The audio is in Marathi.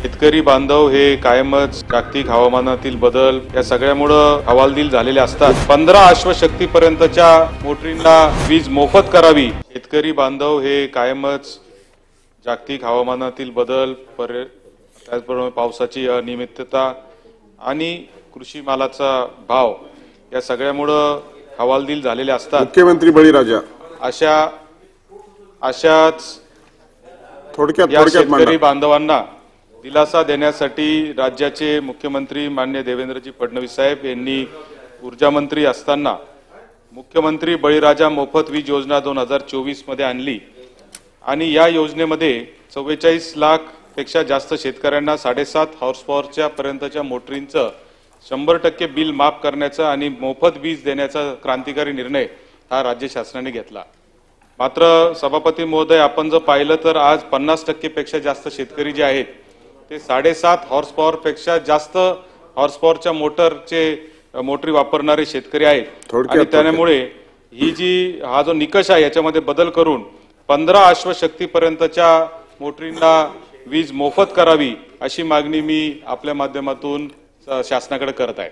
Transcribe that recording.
शेतकरी बांधव हे कायमच जागतिक हवामानातील बदल या सगळ्यामुळे हवालदिल झालेले असतात। 15 अश्वशक्तीपर्यंतच्या मोटरींना वीज मोफत करावी। शेतकरी बांधव हे कायमच जागतिक हवामानातील बदल, त्याचबरोबर पावसाची अनियमितता आणि कृषी मालाचा भाव या सगळ्यामुळे हवालदिल झालेले असतात। मुख्यमंत्री बळीराजा अशाच थोडक्यात शेतकरी बांधवांना दिलासा देण्यासाठी राज्याचे मुख्यमंत्री माननीय देवेंद्रजी फडणवीस साहेब यांनी ऊर्जा मंत्री असताना मुख्यमंत्री बळीराजा मोफत वीज योजना 2024 मध्ये आणली आणि या योजनेमध्ये 44 लाख पेक्षा जास्त शेतकऱ्यांना 7.5 हॉर्स पॉवरच्या पर्यंतच्या मोटरींचं 100% बिल माफ करण्याचा आणि मोफत वीज देण्याचा क्रांतिकारी निर्णय हा राज्य शासनाने घेतला। मात्र सभापती महोदय, आपण जर पाहिलं तर आज 50% पेक्षा जास्त शेतकरी जे आहेत ते 7.5 हॉर्स पॉवर पेक्षा जास्त हॉर्स पॉवरच्या मोटरी वापरणारे शेतकरी आहेत आणि त्यामुळे हा जो निकष आहे याच्यामध्ये बदल करून 15 अश्वशक्तीपर्यंतच्या मोटरींना वीज मोफत करावी अशी मागणी मी आपल्या माध्यमातून शासनाकडे करत आहे।